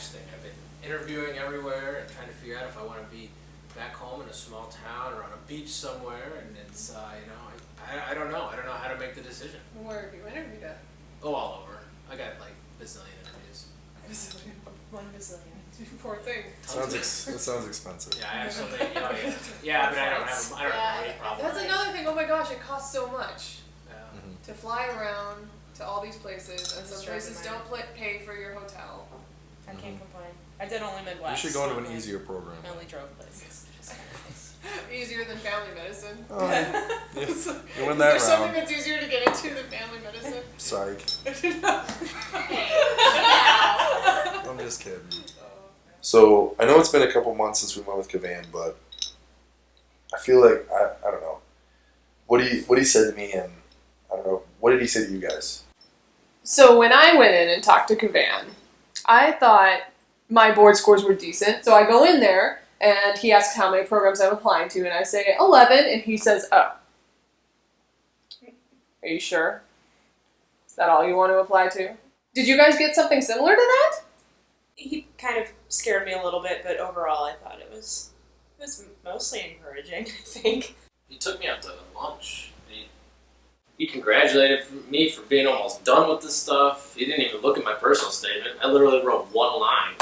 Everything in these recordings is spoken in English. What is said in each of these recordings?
cash thing. I've been interviewing everywhere and trying to figure out if I want to be back home in a small town or on a beach somewhere, and it's, I don't know. I don't know how to make the decision. Where have you interviewed at? Oh, all over. I got like bazillion interviews. One bazillion. Poor thing. That sounds expensive. Yeah, I have so many, yeah, but I don't have any problem. That's another thing. Oh my gosh, it costs so much Yeah. to fly around to all these places, and some That's places driving don't pay for your hotel. I can't complain. I did only You Midwest. should go into so an easier program. I only drove places. Easier than family medicine. Oh, yeah. You win Is that there something round. that's easier to get into than family medicine? Psych. I'm just kidding. So I know it's been a couple months since we went with Cavan, but I feel like I don't know. What he said to me, and I don't know, what did he say to you guys? So when I went in and talked to Cavan, I thought my board scores were decent. So I go in there, and he asks how many programs I'm applying to, and I say 11, and he says, oh. Are you sure? Is that all you want to apply to? Did you guys get something similar to that? He kind of scared me a little bit, but overall I thought it was mostly encouraging, I think. He took me out to lunch. He congratulated me for being almost done with this stuff. He didn't even look at my personal statement. I literally wrote one line.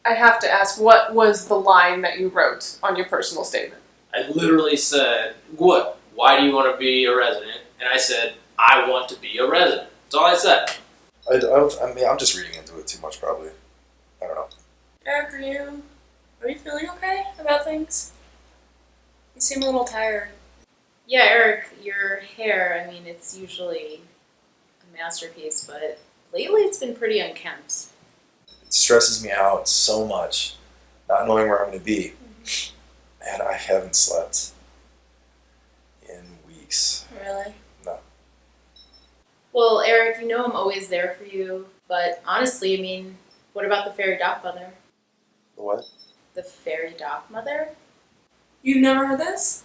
I have to ask, what was the line that you wrote on your personal statement? I literally said, what? Why do you want to be a resident? And I said, I want to be a resident. That's all I said. I mean, I'm just reading into it too much, probably. I don't know. Eric, are you feeling okay about things? You seem a little tired. Yeah, Eric, your hair, I mean, it's usually a masterpiece, but lately it's been pretty unkempt. It stresses me out so much, not knowing where I'm going to be. And I haven't slept in weeks. Really? No. Well, Eric, you know I'm always there for you, but honestly, I mean, what about the fairy doc mother? What? The fairy doc mother? You've never heard this?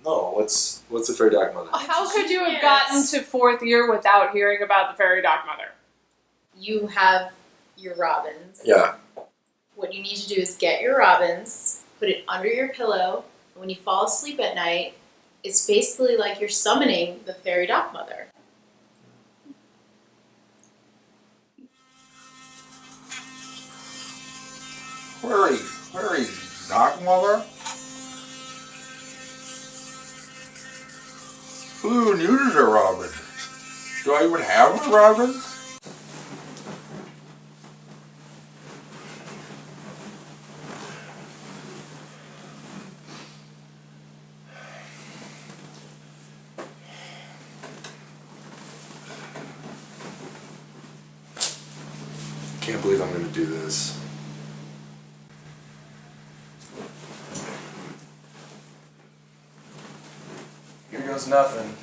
No, what's the fairy doc mother? How could you have gotten to 4th year without hearing about the fairy doc mother? You have your robins. Yeah. What you need to do is get your robins, put it under your pillow, and when you fall asleep at night, it's basically like you're summoning the fairy doc mother. Fairy doc mother? Who even uses a robin? Do I even have a robin? Can't believe I'm going to do this. Here goes nothing.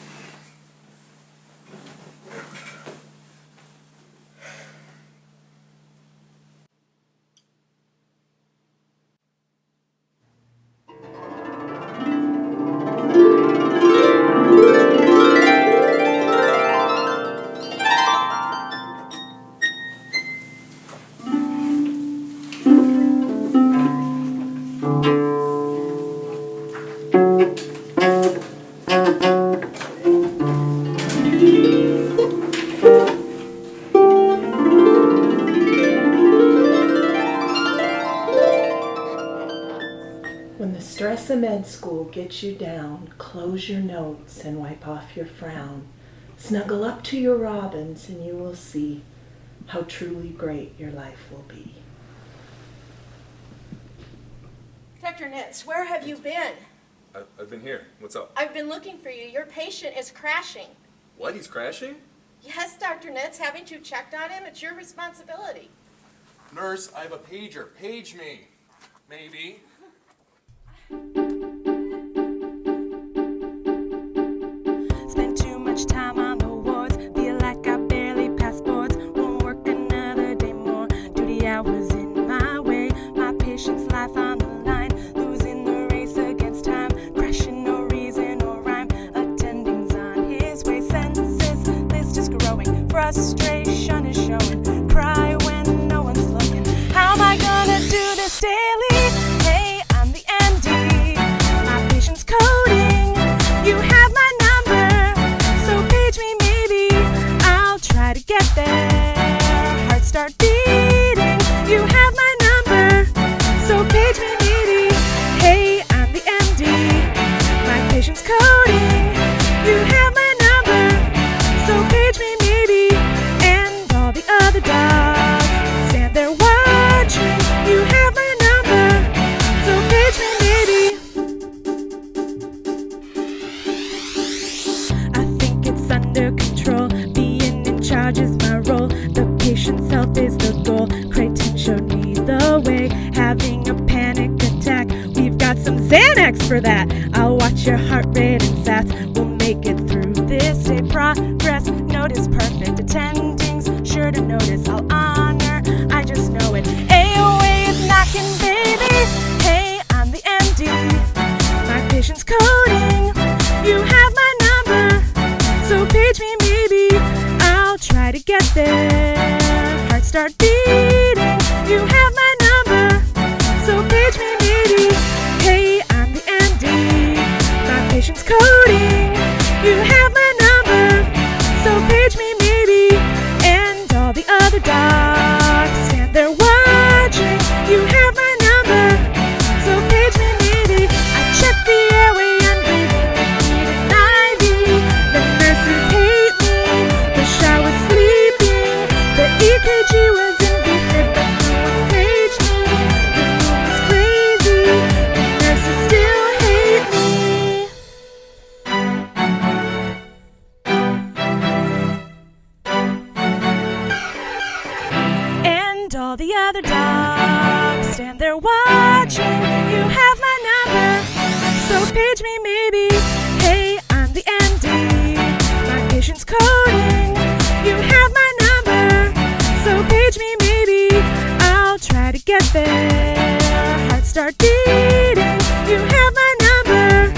When the stress of med school gets you down, close your notes and wipe off your frown. Snuggle up to your robins and you will see how truly great your life will be. Dr. Nitz, where have you been? I've been here. What's up? I've been looking for you. Your patient is crashing. What? He's crashing? Yes, Dr. Nitz, haven't you checked on him? It's your responsibility. Nurse, I have a pager. Page me. Maybe. Spent too much time on the wards. Feel like I barely passed boards. Won't work another day more. Duty hours in my way. My patient's life on the line. Losing the race against time. Crashing, no reason or rhyme. Attending's on his way. Senses, list is growing. Frustration is showing. Cry when no one's looking. How am I gonna got some Xanax for that. I'll watch your heart rate and stats. We'll make it through this day. Progress, notice perfect attendings. Sure to notice, I'll honor. I just know it. AOA is knocking, baby. Hey, I'm the MD. My patient's coding. You have my number, so page me maybe. I'll try to get there. Heart start beating. You have my number, so page me maybe. Hey, I'm the MD. My patient's coding. You have my number, so page me maybe. And all the other docs stand there watching. You have my number, so page me maybe. I check the airway and breathing. Need an IV. The nurses hate me. Wish I was sleeping. The EKG was invasive, but no one paged me. The room was crazy. The nurses still hate me. And all the other dogs stand there watching. You have my number, so page me maybe. Hey, I'm the MD. My patient's coding. You have my number, so page me maybe. I'll try to get there. Heart start beating. You have my number,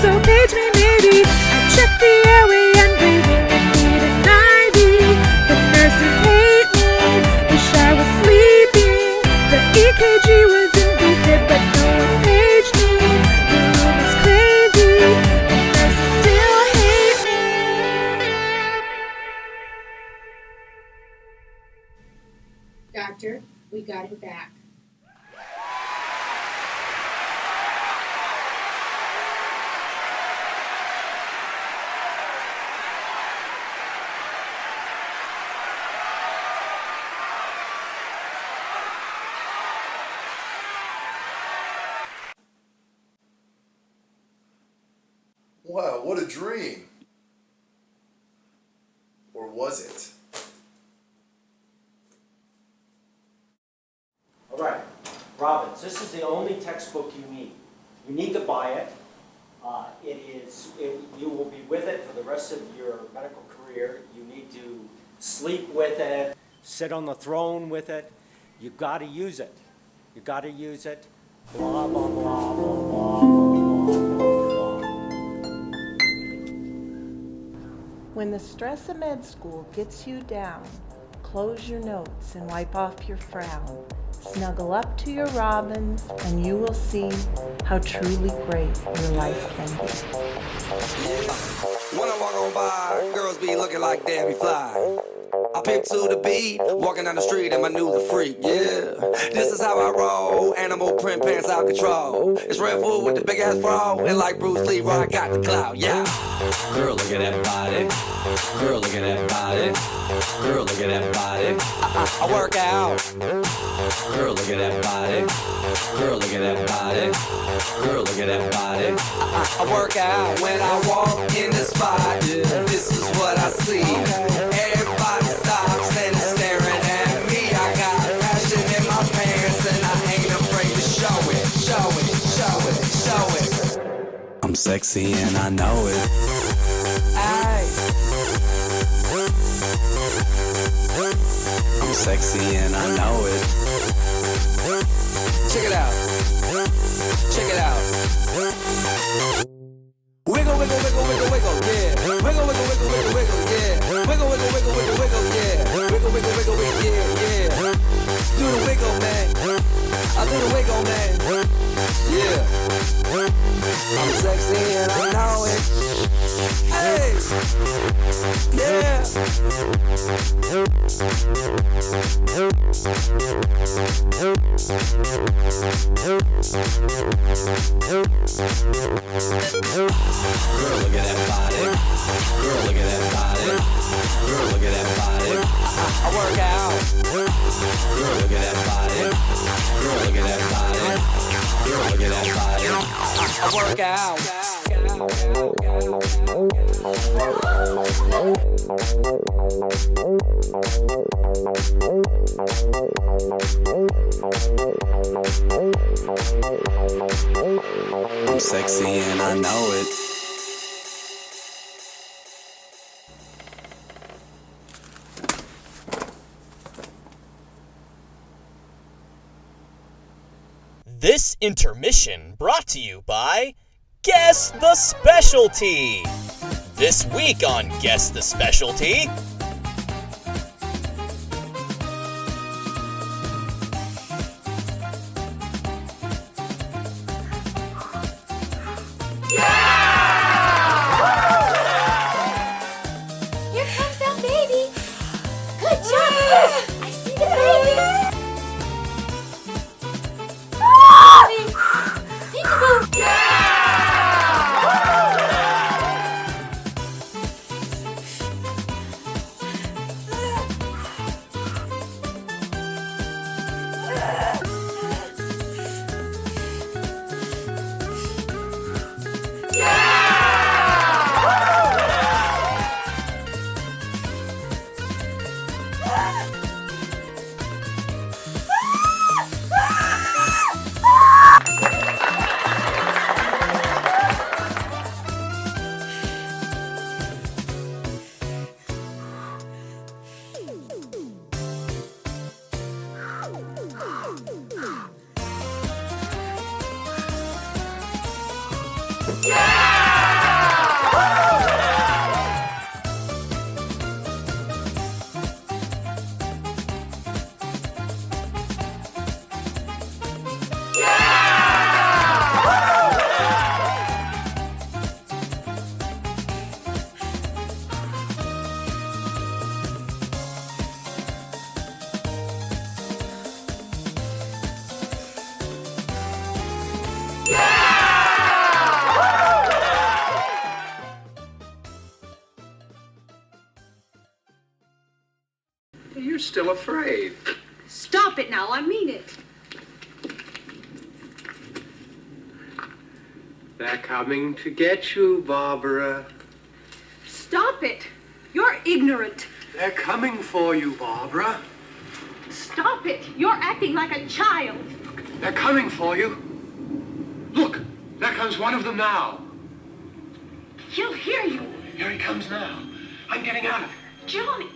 so page me maybe. I check the airway and breathing. Need an IV. The nurses hate me. Wish I was sleeping. The EKG was invasive, but no one paged me. The room is crazy. The nurses still hate me. Doctor, we got him back. Wow, what a dream. Or was it? All right, Robbins, this is the only textbook you need. You need to buy it. You will be with it for the rest of your medical career. You need to sleep with it, sit on the throne with it. You got to use it. You got to use it. Blah, blah, blah, blah, blah, blah, blah, blah. When the stress of med school gets you down, close your notes and wipe off your frown. Snuggle up to your robins and you will see how truly great your life can be. When I walk on by, girls be looking like Debbie Fly. I pick to the beat, walking down the street and my new the freak, yeah. This is how I roll, animal print pants out control. It's Red Bull with the big ass fro, and like Bruce Lee, I got the clout, yeah. Girl, look at that body. Girl, look at that body. Girl, look at that body. I work out. Girl, look at that body. Girl, look at that body. Girl, look at that body. I work out when I walk in the spot. This is what I see. Everybody stops and is staring at me. I got passion in my pants and I ain't afraid to show it. Show it, show it, show it. I'm sexy and I know it. Aye. I'm sexy and I know it. Check it out. Check it out. Wiggle, wiggle, wiggle, wiggle, wiggle, yeah. Wiggle, wiggle, wiggle, wiggle, wiggle, yeah. Wiggle, wiggle, wiggle, wiggle, wiggle, yeah. Wiggle, wiggle, wiggle, wiggle, yeah, yeah. Do the wiggle, man. I do the wiggle, man. Yeah. I'm sexy and I know it. Hey. Yeah. Girl, look at that body. Girl, look at that body. Girl, look at that body. I work out. Girl, look at that body. Girl, look at that body. Girl, look at that body. I work out. I'm sexy and I know it. This intermission brought to you by Guess the Specialty. This week on Guess the Specialty. Here comes that baby. Good job. I see the baby. You're still afraid. Stop it now, I mean it. They're coming to get you, Barbara. Stop it. You're ignorant. They're coming for you, Barbara. Stop it. You're acting like a child. They're coming for you. Look, there comes one of them now. He'll hear you. Here he comes now. I'm getting out of here. Johnny.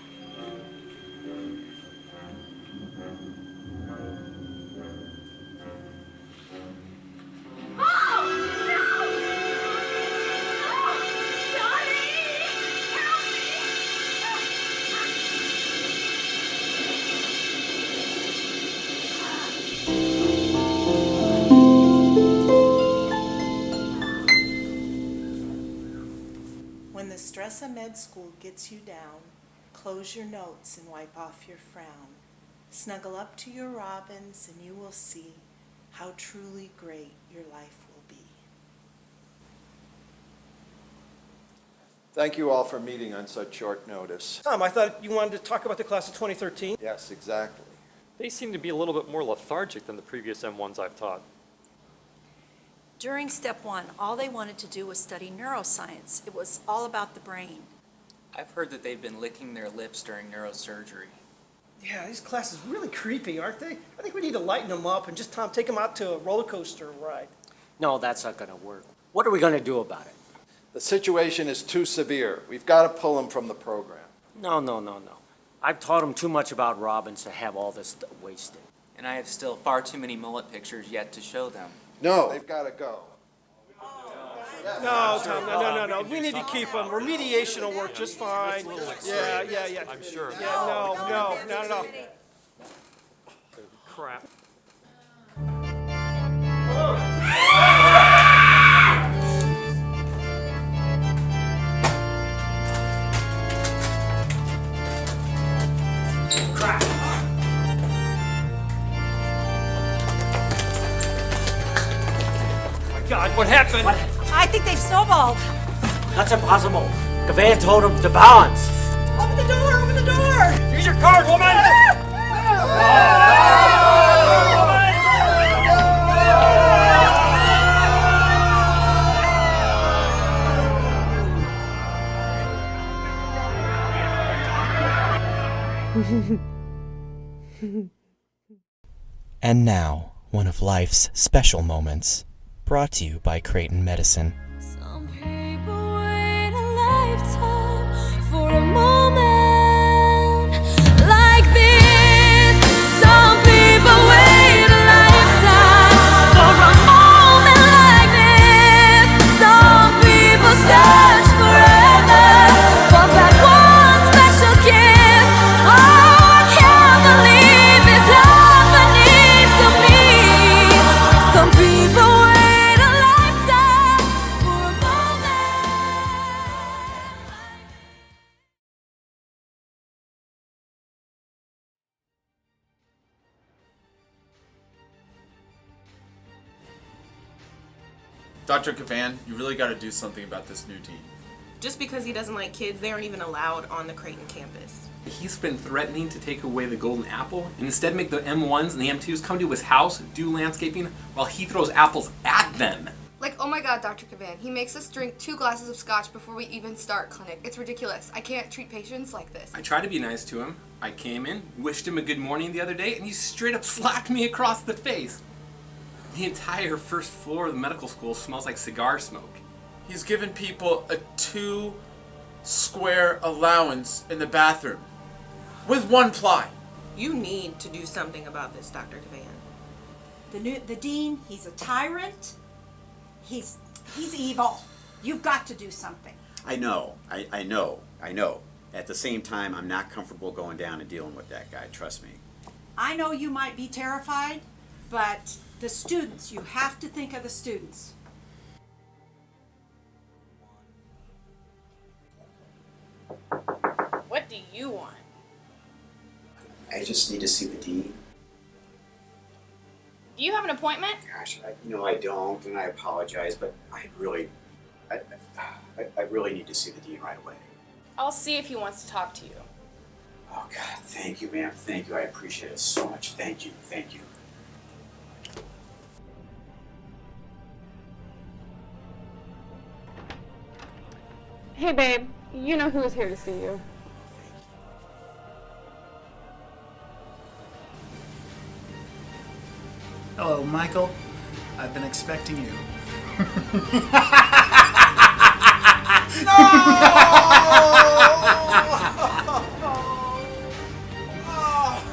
When the stress of med school gets you down, close your notes and wipe off your frown. Snuggle up to your robins and you will see how truly great your life will be. Thank you all for meeting on such short notice. Tom, I thought you wanted to talk about the class of 2013. Yes, exactly. They seem to be a little bit more lethargic than the previous M1s I've taught. During step one, all they wanted to do was study neuroscience. It was all about the brain. I've heard that they've been licking their lips during neurosurgery. Yeah, these classes really creepy, aren't they? I think we need to lighten them up and just, Tom, take them out to a roller coaster ride. No, that's not going to work. What are we going to do about it? The situation is too severe. We've got to pull them from the program. No. I've taught them too much about robins to have all this wasted. And I have still far too many mullet pictures yet to show them. No, they've got to go. No, Tom, no. We need to keep them. Remediation will work just fine. Yeah. I'm sure. Yeah, no, not at all. Crap. God, what happened? I think they've snowballed. That's impossible. Gavan told him to balance. Open the door, open the door. Use your card, woman! And now, one of life's special moments, brought to you by Creighton Medicine. Some people wait a lifetime for a moment like this. Some people wait a lifetime for a moment like this. Some people search forever for that one special kiss. Oh, I can't believe it's happening to me. Some people wait a lifetime for a moment. Dr. Cavan, you really got to do something about this new dean. Just because he doesn't like kids, they aren't even allowed on the Creighton campus. He's been threatening to take away the golden apple and instead make the M1s and the M2s come to his house, do landscaping, while he throws apples at them. Like, oh my god, Dr. Cavan, he makes us drink 2 glasses of scotch before we even start clinic. It's ridiculous. I can't treat patients like this. I tried to be nice to him. I came in, wished him a good morning the other day, and he straight up slapped me across the face. The entire first floor of the medical school smells like cigar smoke. He's given people a 2 square allowance in the bathroom with 1 ply. You need to do something about this, Dr. Cavan. The dean, he's a tyrant. He's evil. You've got to do something. I know. I know. At the same time, I'm not comfortable going down and dealing with that guy, trust me. I know you might be terrified, but the students, you have to think of the students. What do you want? I just need to see the dean. Do you have an appointment? Gosh, I don't, and I apologize, but I really need to see the dean right away. I'll see if he wants to talk to you. Oh God, thank you, ma'am. Thank you. I appreciate it so much. Thank you. Thank you. Hey babe, you know who is here to see you. Hello, Michael. I've been expecting you.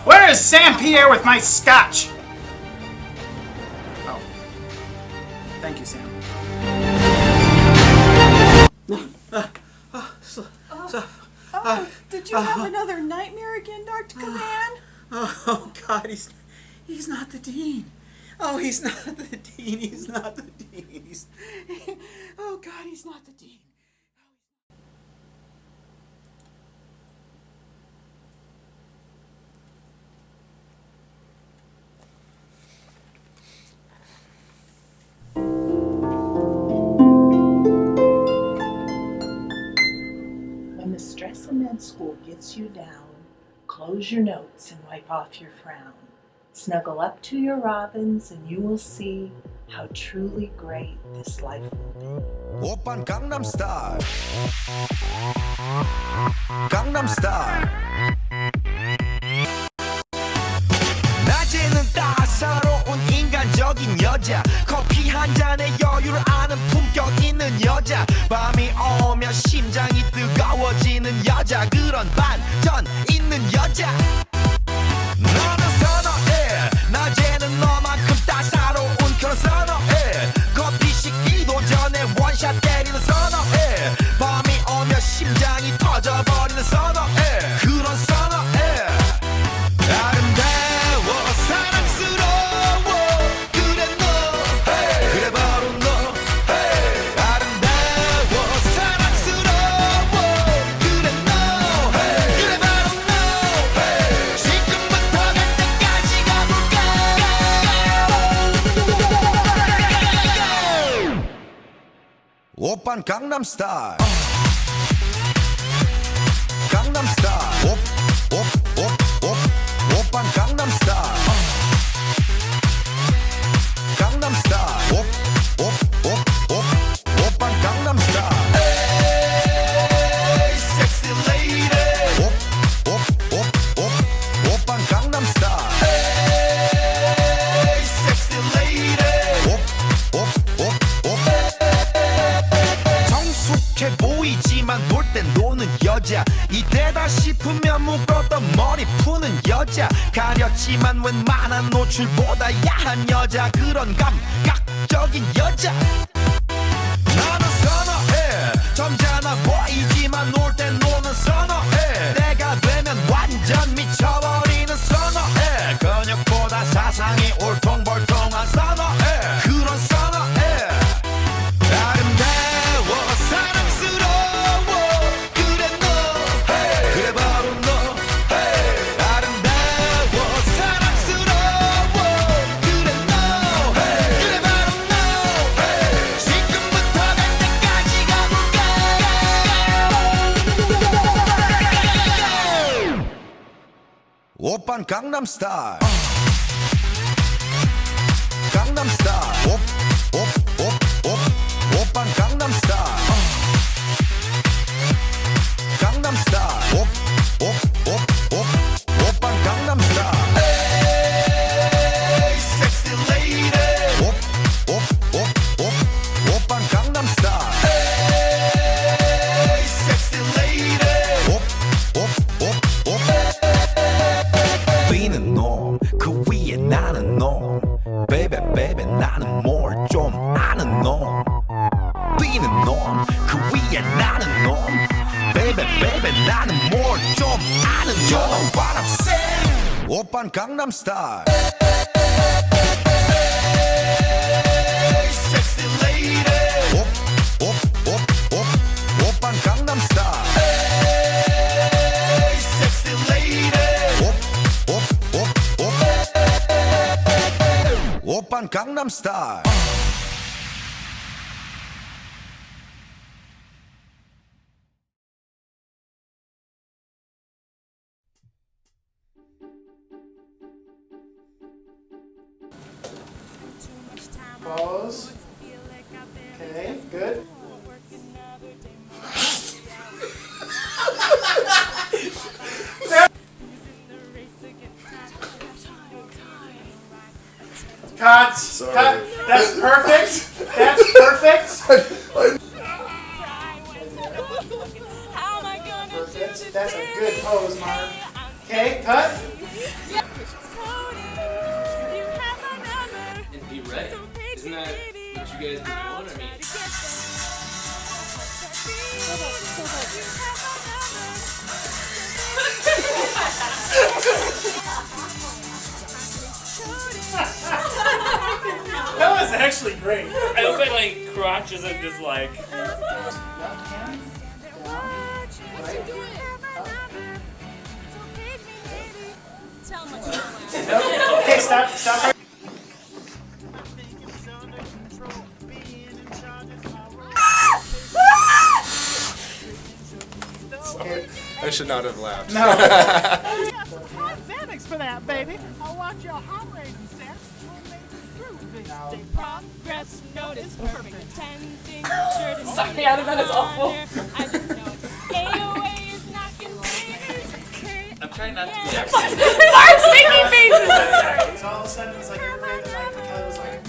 Where is Sam Pierre with my scotch? Oh. Thank you, Sam. Did you have another nightmare again, Dr. Cavan? Oh God, he's not the dean. Oh, he's not the dean. He's not the dean. Oh God, he's not the dean. When the stress of med school gets you down, close your notes and wipe off your frown. Snuggle up to your robins and you will see how truly great this life will be. 오빤 강남 스타일 강남 스타일 낮에는 따사로운 인간적인 여자 커피 한 잔에 여유를 아는 품격 있는 여자 밤이 오면 심장이 뜨거워지는 여자 그런 반전 있는 여자 너는 선호해 낮에는 너만큼 따사로운 그런 선호해 커피 식기도 전에 원샷 때리는 선호해 밤이 오면 심장이 터져버리는 선호해 그런 선호해 아름다워 사랑스러워 그래 너 hey. 그래 바로 너 hey. 아름다워 사랑스러워 그래 너 hey. 그래 바로 너 hey. 지금부터 갈 때까지 가볼까 오빤 강남 스타일 강남 스타일 오빤 강남 스타일 강남 스타일 오빤 강남 스타일 에이 섹시 레이디 여자 이때다 싶으면 묶었던 머리 푸는 여자 가렸지만 웬만한 노출보다 야한 여자 그런 감각적인 여자 나는 선어해 점잖아 보이지만 놀 땐 노는 선어해 내가 되면 완전 미쳐버리는 선어해 근육보다 사상이 올통벌통한 선어해 그런 선어해 아름다워 사랑스러워 그래 너 그래 바로 너 아름다워 사랑스러워 그래 너 그래 바로 너 지금부터 갈 때까지 가볼까 오빤 강남스타일 강남스타일 오빤 강남스타일 강남스타일 오빤 강남스타일 에이 섹시 레이디 오빤 강남스타일 에이 섹시 레이디 뛰는 놈그 위에 나는 놈 베이베 베이베 나는 뭘 좀 아는 놈 뛰는 놈 그 위에 나는 놈 베이베 베이베 나는 뭘 좀 아는 놈 You know what I'm saying 오빤 강남스타일 Sexy lady 오빤 강남스타일 Sexy lady 오빤 강남스타일 Pause. Okay, good. Cut. Sorry. Cut. That's perfect. That's perfect. Perfect. That's a good pose, Mark. Okay, cut. And be ready. Isn't that what you guys been doing? I mean, That was actually great. I hope it like crotches and just like. Okay, stop. I should not have laughed. No. Xanax for that, baby. I'll watch your heart rate and sense. We'll make it through this day. Progress, notice, perfect attending. Sorry, out of that is awful. I just know it. AOA is knocking babies. I'm trying not to be Mark's making faces. So all of a sudden it's like everybody that liked Kelly was like,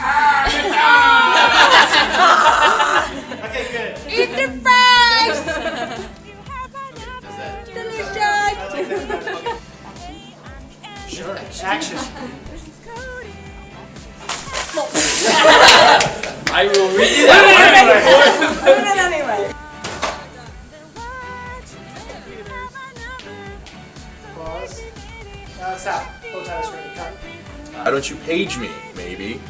okay, good. Eat the fries! Sure. Action. I will read you that Put it anyway. Pause. Stop. Bow tie is ready. Cut. Why don't you page me, maybe?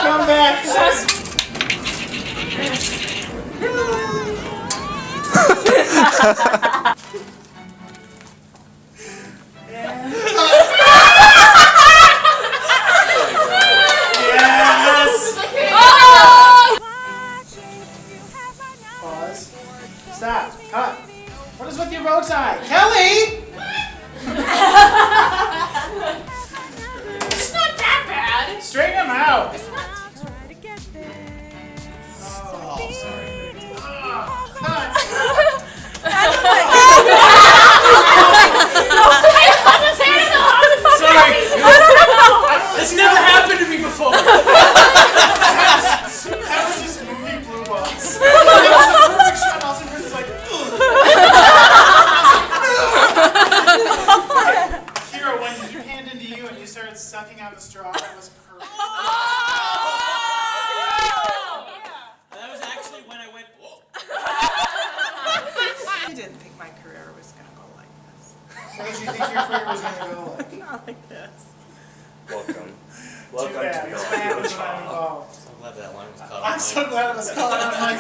Come back. Yes. Pause. Stop. Cut. What is with your bow tie? Kelly! It's not that bad. Straighten him out. Oh, sorry. Oh, cut. That's what Not like this. Welcome. Too Welcome bad. to the That's all what hero happens when I'm child. involved. So glad that line was cut I'm off. so glad it was caught on my